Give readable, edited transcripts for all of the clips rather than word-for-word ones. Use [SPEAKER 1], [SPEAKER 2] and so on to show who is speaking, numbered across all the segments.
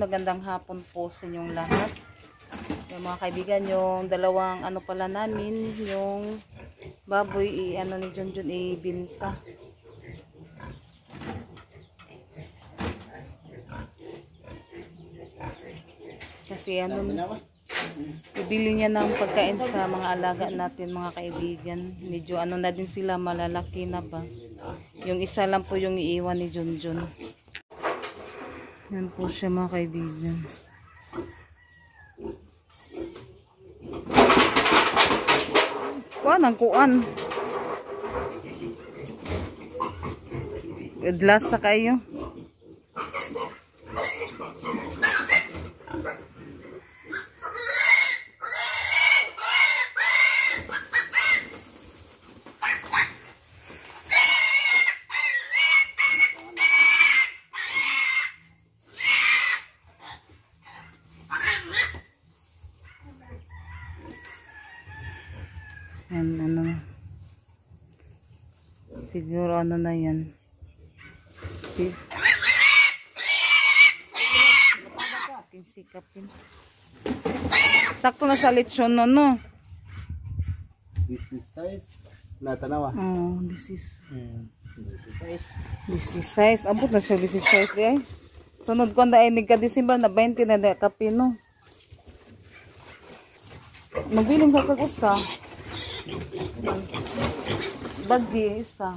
[SPEAKER 1] magandang hapon po sa inyong lahat. Yung mga kaibigan, yung dalawang ano pala namin, yung baboy ano ni Junjun ibinta. Kasi ano, ibili niya ng pagkain sa mga alaga natin, mga kaibigan. Medyo ano na din sila, malalaki na ba. Yung isa lang po yung iiwan ni Junjun. Yan po siya, mga kaibigan. Kuan ang kuan. Adlas sa kayo. Yan, ano, siguro ano na yan. Sikapin. Sakto na sa lechon, no?
[SPEAKER 2] This is size. Natanawa.
[SPEAKER 1] Oh, this is size. This is size. Abot na siya, this is size. Eh. Sunod ko na ay nagka-December na 20 na kapin, no? Magbiling ka kagusa. Badji isa.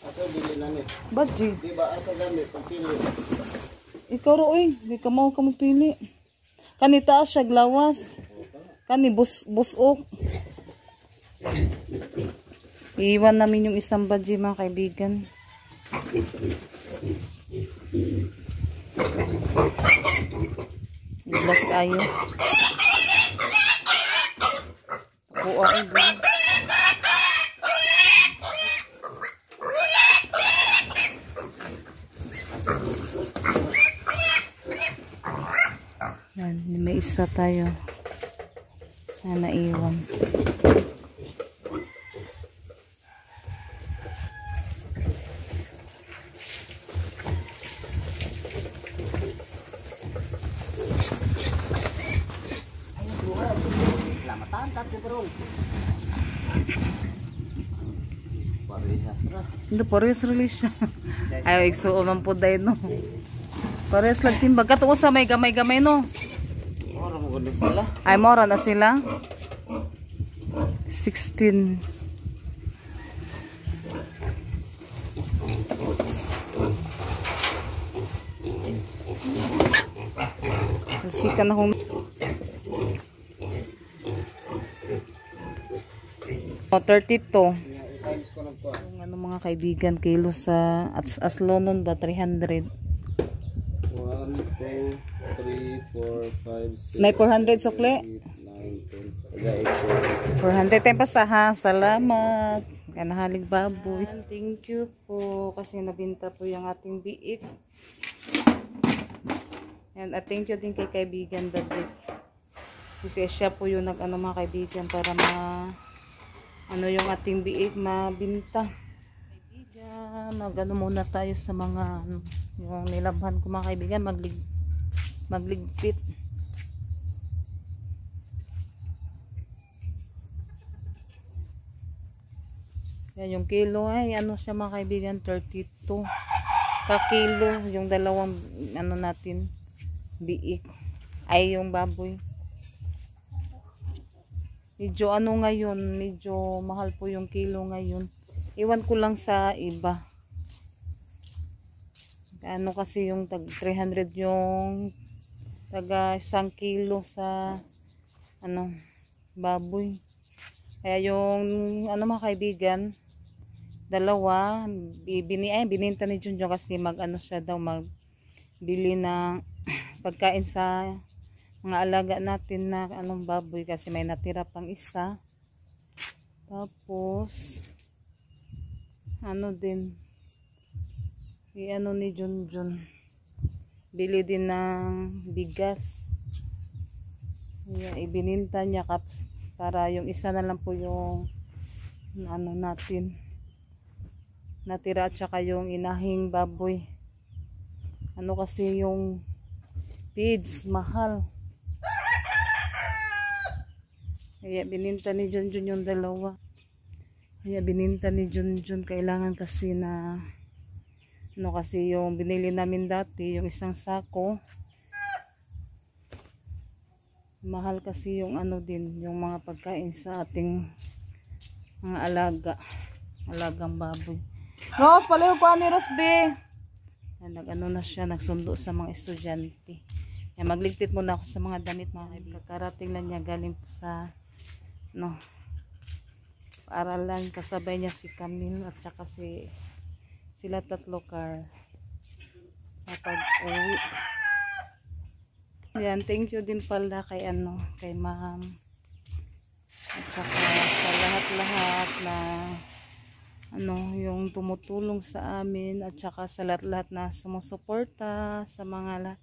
[SPEAKER 2] Asa bili na ni?
[SPEAKER 1] Badji.
[SPEAKER 2] Di ba asa gamit pagpili?
[SPEAKER 1] Ikaw roy, di ka mau ka magpili. Kani taas siya glawas. Kani busok. Iiwan namin yung isang badji, mga kaibigan. Glass kayo. Oo, ay yan, may isa tayo na naiwan. Hindi, parehas relation. Ayaw, igsuon man po dahil, no? Parehas lang timbag. Katungo sa may gamay-gamay, no?
[SPEAKER 2] Mora mo gusto sila.
[SPEAKER 1] Ay, mora na sila. 16. Sikan akong 32. Yung ano, mga kaibigan, kilo sa aslonon ba 300.
[SPEAKER 2] 1, 2, 3, 4, 5, 6.
[SPEAKER 1] Nay 400 sukle. 400 tayo pa sa ha. Salamat. Kanahalig baboy. Thank you po kasi nabinta po yung ating biik. And thank you din kay kaibigan David. Kasi siya po yung nag ano, mga kaibigan, para ano yung ating biik mabinta. Kaibigan, magano muna tayo sa mga yung nilabhan ko, mga kaibigan, magligpit. Yan yung kilo ay ano siya, mga kaibigan, 32 ka kilo yung dalawang ano natin biik ay yung baboy. Medyo ano ngayon, medyo mahal po yung kilo ngayon. Iwan ko lang sa iba. Ano kasi yung tag 300 yung taga 1 kilo sa ano baboy. Kaya yung ano, mga kaibigan, dalawa bininta ni Junjun kasi mag ano siya daw, magbili ng pagkain sa mga alaga natin na anong baboy kasi may natira pang isa. Tapos ano din ano ni Junjun, bili din ng bigas. Ibininta niya para yung isa na lang po yung ano natin natira, at saka yung inahing baboy. Ano kasi yung Feeds, mahal. Kaya bininta ni Junjun yung dalawa. Kaya bininta ni Junjun. Kailangan kasi na ano, kasi yung binili namin dati, yung isang sako. Mahal kasi yung ano din, yung mga pagkain sa ating mga alagang baboy. Rose, palayo ko ni Rose B. Nag-ano na siya, nagsundo sa mga estudyante. Kaya magligpit muna ako sa mga damit, mga kaibigan. Kakarating lang niya galing sa paaralan, kasabay niya si Camille at saka sila tatlo car kapag uwi. Yan, thank you din pala kay kay ma'am at saka sa lahat-lahat na yung tumutulong sa amin at saka sa lahat-lahat na sumusuporta sa mga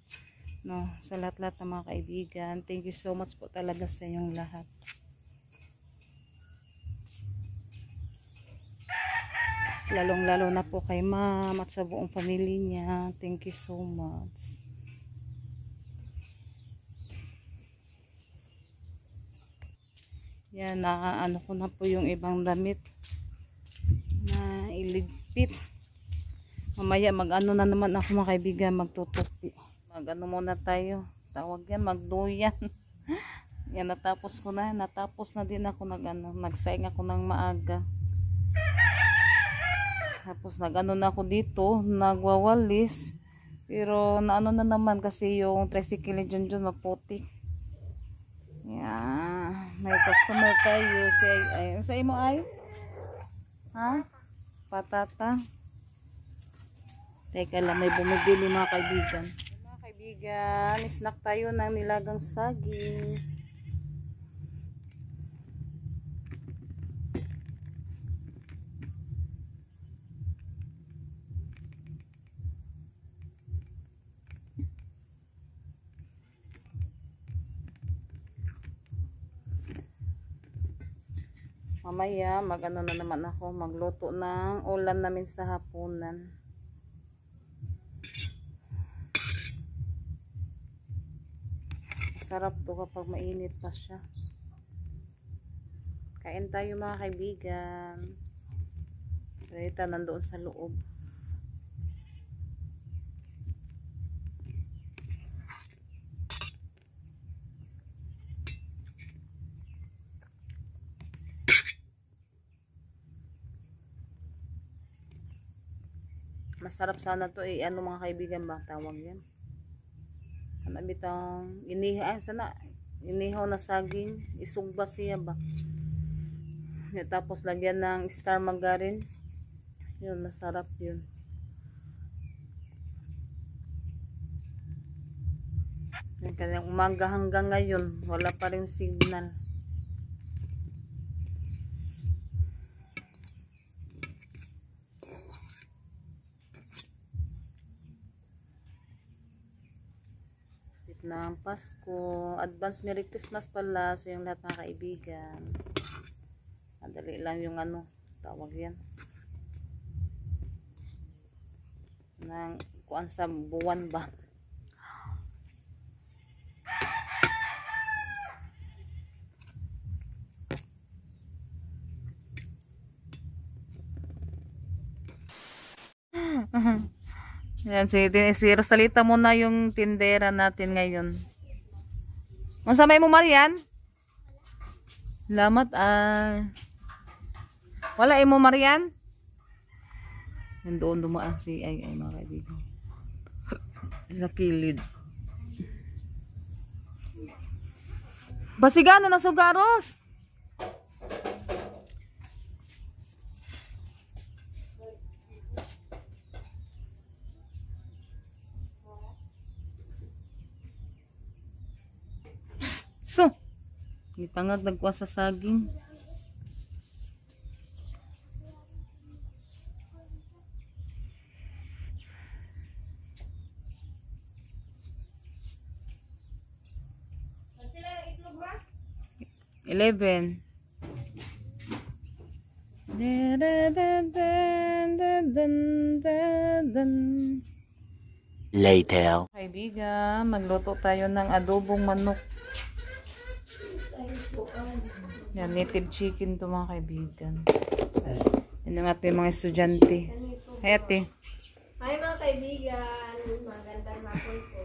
[SPEAKER 1] sa lahat-lahat ng mga kaibigan. Thank you so much po talaga sa inyong lahat. Lalong-lalo na po kay ma'am at sa buong pamilya niya. Thank you so much. Yan, ko na po yung ibang damit na iligpit. Mamaya mag-ano na naman ako, mga kaibigan, magtutupi. Mag-ano muna tayo. Tawag yan, magduyan. Yan, natapos na din ako nagsaing ako ng maaga. Tapos nag-ano na ako dito, nagwawalis. Pero naano na naman kasi yung tricycle ni Junjun maputi. Yeah, may customer tayo. Sa imo ay? Ha? Patata. Teka lang, may bumibili, mga kaibigan. Mga kaibigan, snack tayo ng nilagang saging. Mamaya mag-ano na naman ako, magluto ng ulam namin sa hapunan. Sarap to kapag mainit pa siya. Kain tayo, mga kaibigan. Rita nandoon sa loob. Masarap sana to mga kaibigan ba tawag yan? Ano bitang inihaw na saging, isugba siya ba? Tapos lagyan ng star margarine. Yun, masarap yun. Kanyang umaga hanggang ngayon, wala pa rin signal. Ng Pasko. Advance Merry Christmas pala sa yung lahat, mga kaibigan. Madali lang yung tawag yan. Nang kuan sa buwan ba? Yan, si Rosalita muna yung tindera natin ngayon. Masamay mo, Marian? Salamat. Wala mo, Marian? Yan, doon dumaan si ay mga kaibigan. Sa kilid. Basigan na sugaros. So, itangag nagkuha sa saging. $11.
[SPEAKER 3] later.
[SPEAKER 1] Kaibigan, magluto tayo ng adobong manok. Yan, native chicken to mga kaibigan. Yan yung ating mga estudyante. Hey, ate.
[SPEAKER 4] Hi mga kaibigan, magandang hapon po.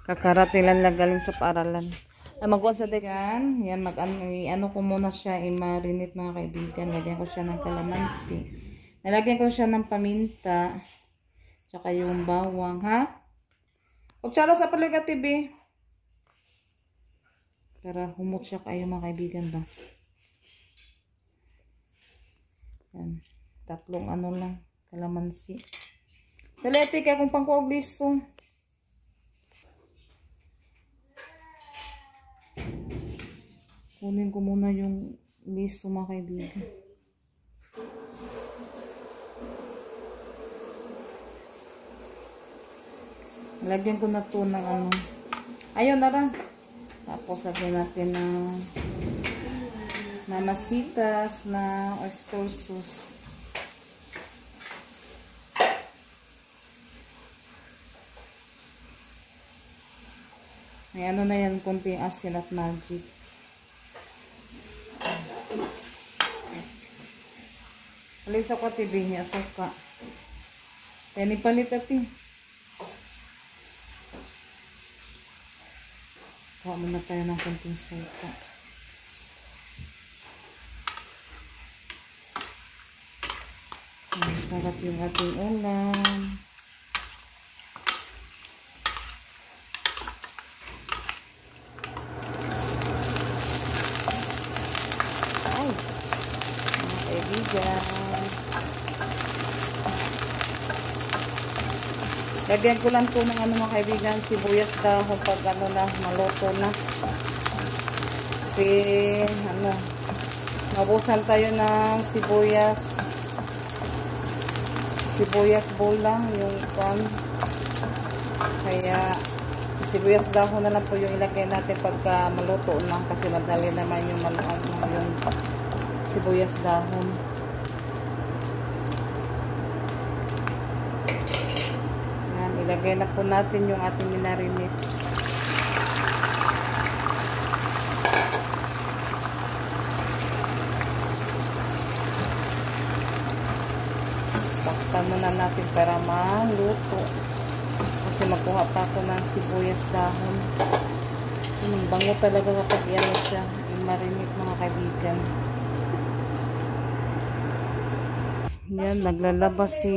[SPEAKER 1] Kakarating lang galing sa paaralan. Magkuhan sa dekan. Yan, ano ko muna siya, i-marinate mga kaibigan. Lagyan ko siya ng kalamansi. Nalagyan ko siya ng paminta. Tsaka yung bawang, ha? Kutsara sa paliga, TV. Para humot siya kayo mga kaibigan ba. Yan. Tatlong ano lang. Kalamansi. Talete kaya kung pangkuog liso. Kunin ko muna yung liso mga kaibigan. Lagyan ko na to ng ano. Ayun na lang. Tapos lagyan natin ng mamasitas na oyster sauce. May ano na yan, konting asin at magic. Alis ako TV niya, suka. Kaya nipalit ati. Kuha muna tayo ng konting suka. Sarap yung ating ulam. Ay, mga kaibigan. Lagyan ko lang po ng ano mga kaibigan, sibuyas dahon pag ano na, maluto na. Kasi, ano, mabusan tayo ng sibuyas bowl lang, yung pan. Kaya, sibuyas dahon na lang po yung ilagay natin pagka maluto na. Kasi madali naman yung yung sibuyas dahon. Ilagay na po natin yung ating minarinate. Baksan muna natin para maluto. Kasi magkuha pa ako ng sibuyas dahon. Bango talaga kapag yan siya. I-marinate mga kaibigan. Yan, naglalabas si...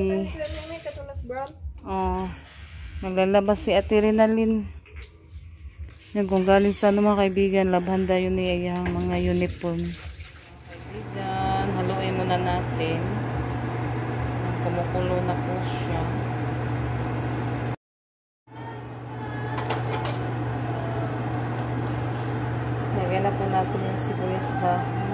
[SPEAKER 1] naglalabas si Ate Rinalyn. Yan, kung galing sa ano mga kaibigan, labhanda yun niya yung mga uniform. Kaibigan, haluin muna natin. Kumukulo na po siya. Lagyan na po natin yung sibuyas dahon.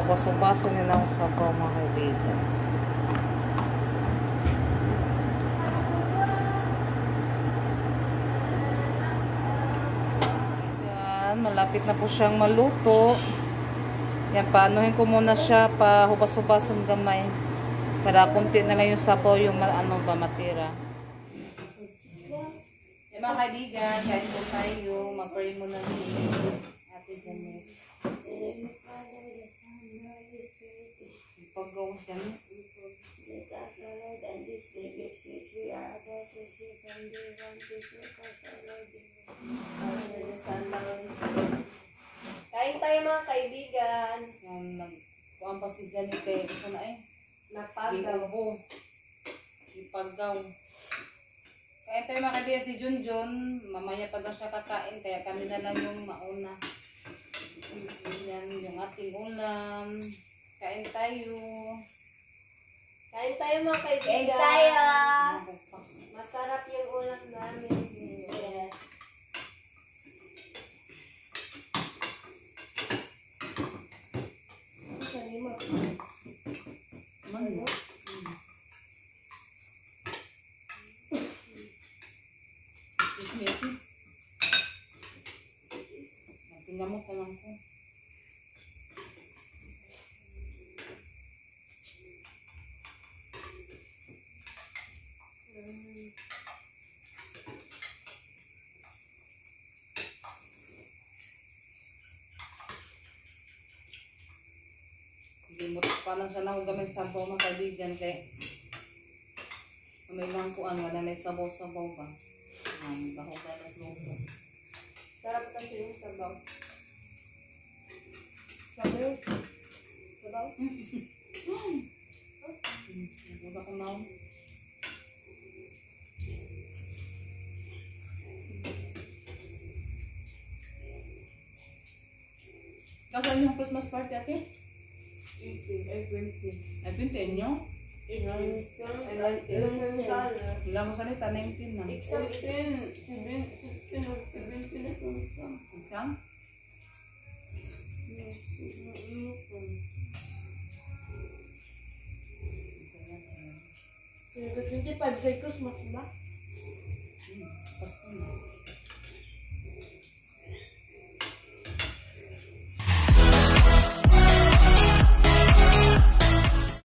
[SPEAKER 1] Baso-baso nila ako sa pao mga kaibigan. Yan, malapit na po siyang maluto. Yan, paanuhin ko muna siya pa hubas-hubasong gamay. Para kunti na lang yung sapaw yung ano ba matira. Yan mga kaibigan, kahit po tayo, mag-pray muna ni Ate Janet. Pag-gawin dyan.
[SPEAKER 4] Bless us, O Lord, and this day which we are about to see from day one to show us, O Lord, kain tayo mga kaibigan.
[SPEAKER 1] Yan, nagkuhan pa si Janet eh. Ito na eh.
[SPEAKER 4] Napagaw.
[SPEAKER 1] Ipagaw. Kaya tayo mga kaibigan si Junjun. Mamaya pa daw siya kakain. Kaya kami na lang yung mauna. Yan, yung ating ulam. Kain tayo.
[SPEAKER 4] Kain tayo mga kaibigan.
[SPEAKER 5] Kain tayo.
[SPEAKER 4] Masarap yung ulam namin. Yes.
[SPEAKER 1] Ano? Pinamot na lang ko. Limot pa lang siya na kung gamit sa mga kaibigan kay may lang ko ano na may sabaw-sabaw ba. Bako galas luto.
[SPEAKER 4] Sarap kasi yung sabaw. Sabaw? Sabaw?
[SPEAKER 1] Wala ko na. Kasal yung Christmas party ate?
[SPEAKER 4] 18, ay 20.
[SPEAKER 1] Ay, 20 nyo? Wala mo salita, 19 na.
[SPEAKER 4] 16 or 17 na kung saan.
[SPEAKER 1] Ikaw?
[SPEAKER 4] Yung 25 sa Christmas ba?
[SPEAKER 1] Pasko na.